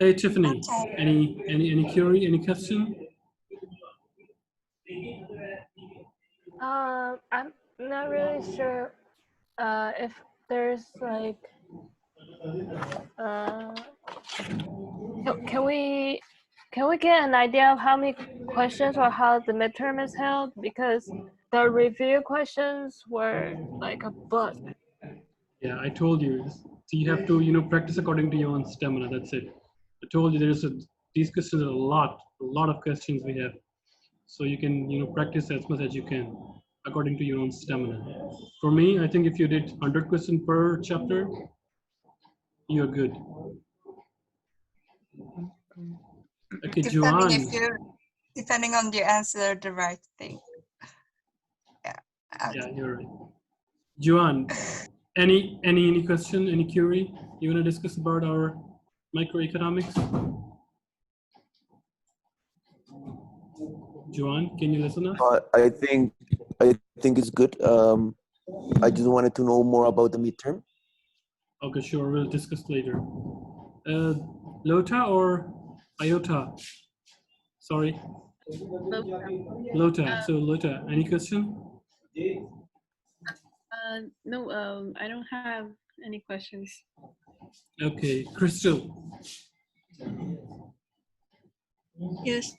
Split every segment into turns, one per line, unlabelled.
Hey Tiffany,
Okay.
any query, any question?
I'm not really sure if there's like can we get an idea of how many questions or how the midterm is held, because the review questions were like a book.
Yeah, I told you. So you have to, practice according to your own stamina. That's it. I told you these questions are a lot of questions we have. So you can, practice as much as you can according to your own stamina. For me, I think if you did 100 questions per chapter, you're good. Okay, Joanne.
Depending on the answer, the right thing. Yeah. Okay.
Yeah, you're right. Joanne, any question, any query you want to discuss about our microeconomics? Joanne, can you listen us?
I think it's good. I just wanted to know more about the midterm.
Okay, sure. We'll discuss later. Lota or Iota? Sorry. Lota. So Lota, any question?
No, I don't have any questions.
Okay, Crystal.
Yes.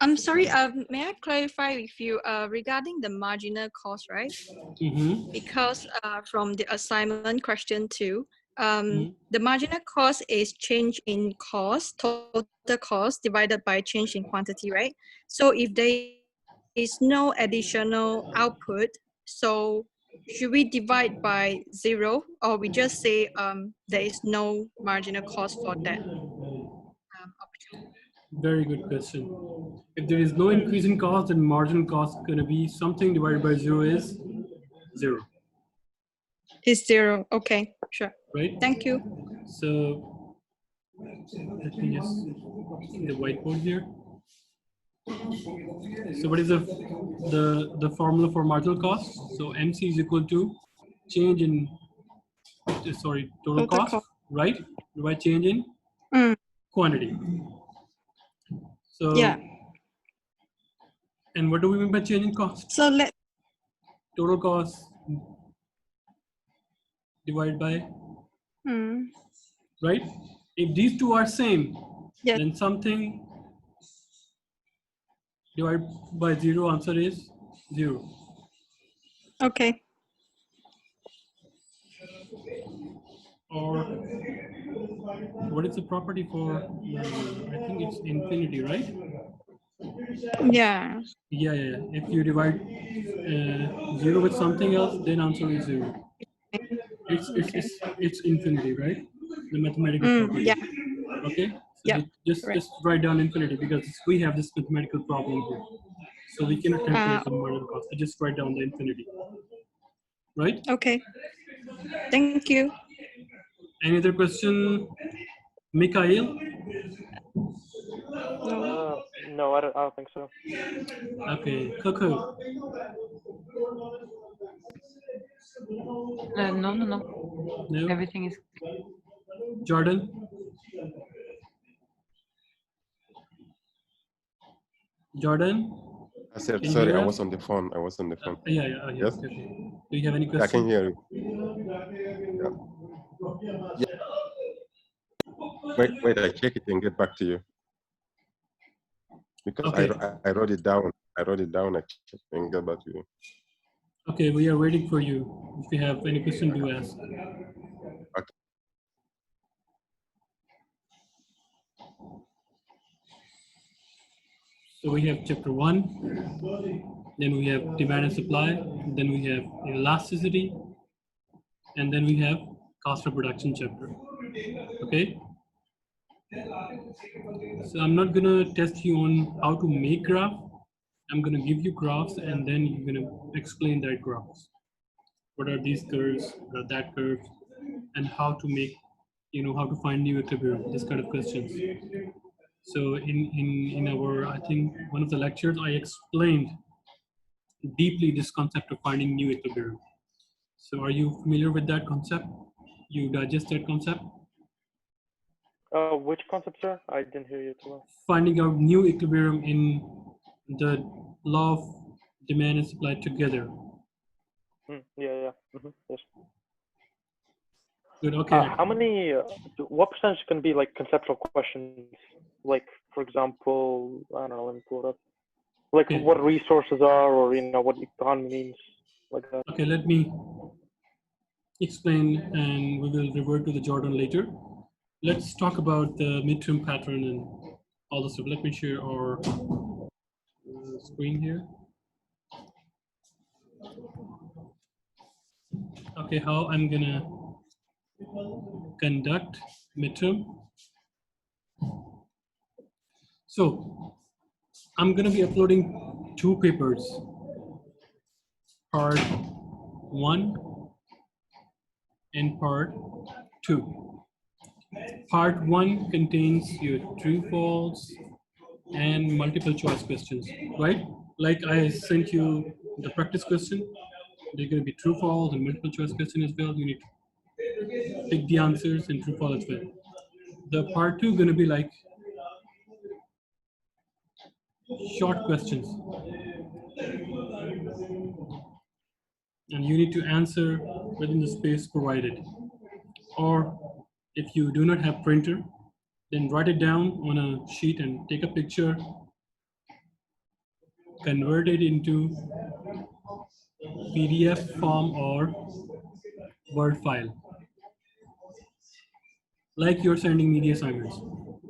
I'm sorry, may I clarify with you regarding the marginal cost, right?
Mm-hmm.
Because from the assignment question 2, the marginal cost is change in cost, total cost divided by change in quantity, right? So if there is no additional output, so should we divide by 0, or we just say there is no marginal cost for that opportunity?
Very good question. If there is no increase in cost, then marginal cost is going to be something divided by 0 is 0.
It's 0. Okay, sure.
Right?
Thank you.
So let me just see the whiteboard here. So what is the formula for marginal cost? So MC is equal to change in total cost, right? By change in quantity. So
yeah.
And what do we mean by change in cost?
So let
total cost divided by right? If these two are same, then something divided by 0, answer is 0.
Okay.
Or what is the property for? I think it's infinity, right?
Yeah.
Yeah. If you divide 0 with something else, then answer is 0. It's infinity, right? The mathematical property.
Yeah.
Okay. So just write down infinity, because we have this mathematical problem here. So we cannot calculate the marginal cost. So just write down the infinity. Right?
Okay. Thank you.
Any other question, Mikhail?
No, I don't think so.
Okay, Coco.
No. Everything is.
Jordan. Jordan.
I said sorry. I was on the phone.
Yeah.
Yes.
Okay. Do you have any questions?
I can hear you. Yeah. Wait. I check it and get back to you. Because
okay.
I wrote it down. I check and get back to you.
Okay, we are waiting for you. If you have any question, do ask.
Okay.
So we have chapter 1, then we have demand and supply, then we have elasticity, and then we have cost of production chapter. Okay. So I'm not gonna test you on how to make graph. I'm gonna give you graphs, and then you're gonna explain that graphs. What are these curves? What are that curve? And how to make, how to find new equilibrium. This kind of questions. So in our, I think one of the lectures, I explained deeply this concept of finding new equilibrium. So are you familiar with that concept? You digest that concept?
Which concept, sir? I didn't hear you too well.
Finding out new equilibrium in the law of demand and supply together.
Yeah. Yes.
Good. Okay.
How many? What percentage can be like conceptual questions? Like, for example, I don't know. Let me pull it up. Like
Okay.
what resources are, or what economy means, like that.
Okay. Let me explain, and we will revert to the Jordan later. Let's talk about the midterm pattern and all this stuff. Let me share our screen here. Okay, how I'm gonna conduct midterm. So I'm gonna be uploading 2 papers, part 1 and part 2. Part 1 contains your true, false, and multiple choice questions, right? Like I sent you the practice question. They're going to be true, false, and multiple choice question as well. You need to pick the answers and true, false as well. The part 2 going to be like short questions, and you need to answer within the space provided. Or if you do not have printer, then write it down on a sheet and take a picture, convert it into PDF form or Word file, like you're sending me the assignments,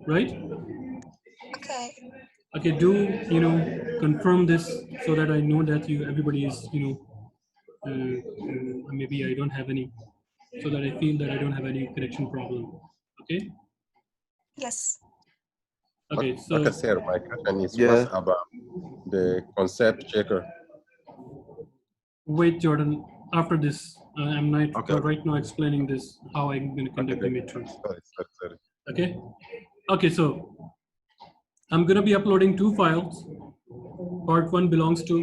right?
Okay.
Okay, do confirm this so that I know that everybody is maybe I don't have any, so that I feel that I don't have any connection problem. Okay.
Yes.
Okay. So
Okay, sir. My question is
Yeah.
was about the concept checker.
wait, Jordan. After this, I'm not
Okay.
right now explaining this how I'm going to conduct the midterms.
Sorry.
Okay. Okay. So I'm going to be uploading 2 files. Part 1 belongs to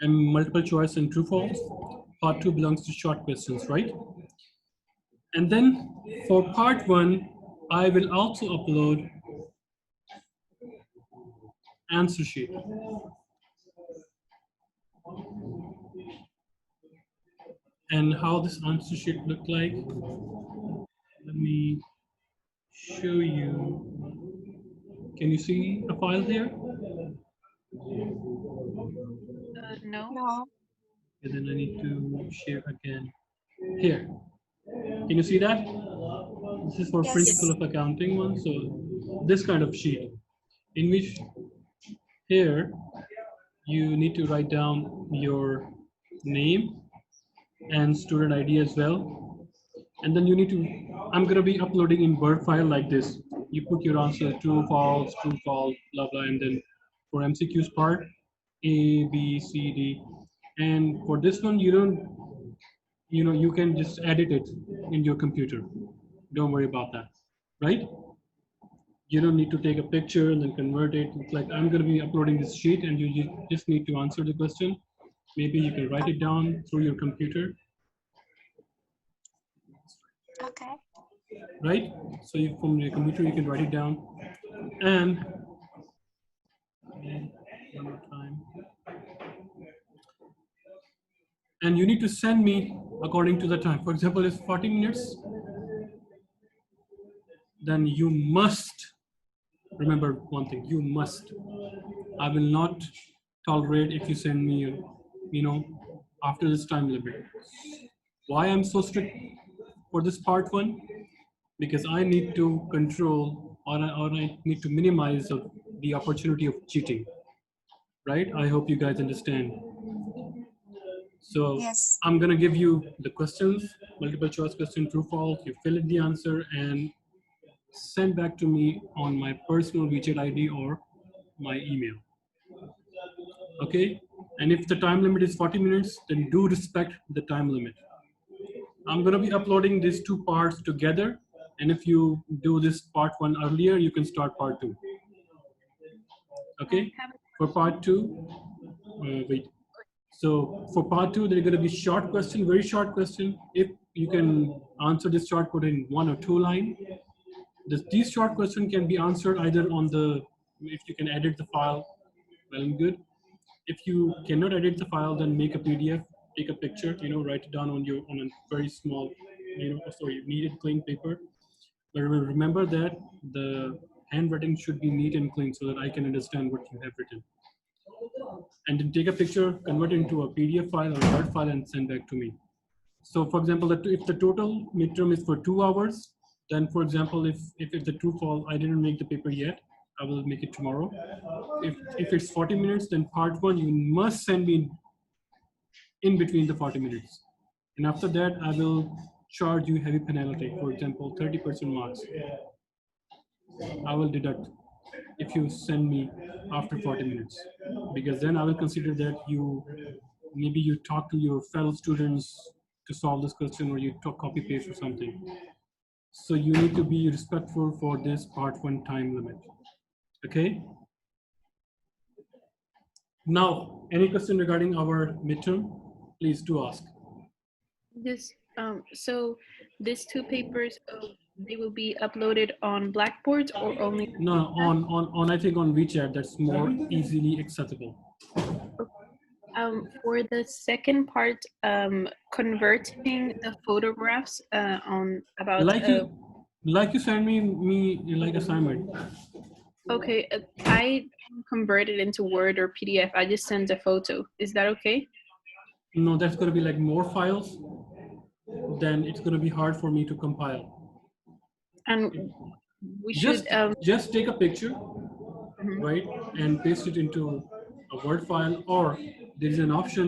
multiple choice and true false. Part 2 belongs to short questions, right? And then for part 1, I will also upload answer sheet. And how this answer sheet look like, let me show you. Can you see a file here?
No.
No.
And then I need to share again. Here. Can you see that? This is for
Yes.
principle of accounting one. So this kind of sheet, in which here you need to write down your name and student ID as well. And then you need to, I'm going to be uploading in Word file like this. You put your answer true, false, blah, blah. And then for MCQs part, A, B, C, D. And for this one, you don't, you can just edit it in your computer. Don't worry about that, right? You don't need to take a picture and then convert it. It's like, I'm going to be uploading this sheet and you just need to answer the question. Maybe you can write it down through your computer.
Okay.
Right? So from your computer, you can write it down. And one more time. And you need to send me according to the time. For example, it's 40 minutes. Then you must remember one thing. You must. I will not tolerate if you send me, after this time limit. Why I'm so strict for this part 1? Because I need to control or I need to minimize the opportunity of cheating, right? I hope you guys understand. So
Yes.
I'm gonna give you the questions, multiple choice question, true, false. You fill in the answer and send back to me on my personal WeChat ID or my email. Okay, and if the time limit is 40 minutes, then do respect the time limit. I'm gonna be uploading these 2 parts together. And if you do this part 1 earlier, you can start part 2. Okay, for part 2, wait. So for part 2, they're going to be short question, very short question. If you can answer this short code in 1 or 2 lines, These short questions can be answered either on the, if you can edit the file, well and good. If you cannot edit the file, then make a PDF, take a picture, write it down on a very small, needed clean paper. But remember that the handwriting should be neat and clean so that I can understand what you have written. And then take a picture, convert it into a PDF file or a Word file and send back to me. So for example, if the total midterm is for 2 hours, then for example, if it's a true fall, I didn't make the paper yet, I will make it tomorrow. If it's 40 minutes, then part 1, you must send me in between the 40 minutes. And after that, I will charge you heavy penalty, for example, 30% marks. I will deduct if you send me after 40 minutes, because then I will consider that maybe you talk to your fellow students to solve this question, or you copy paste or something. So you need to be respectful for this part 1 time limit. Okay. Now, any question regarding our midterm? Please do ask.
This so these 2 papers, they will be uploaded on Blackboard or only?
No, on I think on WeChat, that's more easily accessible.
For the second part, converting the photographs on about
like you send me like assignment.
Okay, I convert it into Word or PDF. I just send a photo. Is that okay?
No, that's going to be like more files. Then it's going to be hard for me to compile.
And we
just
should
just take a picture, right, and paste it into a Word file, or there is an option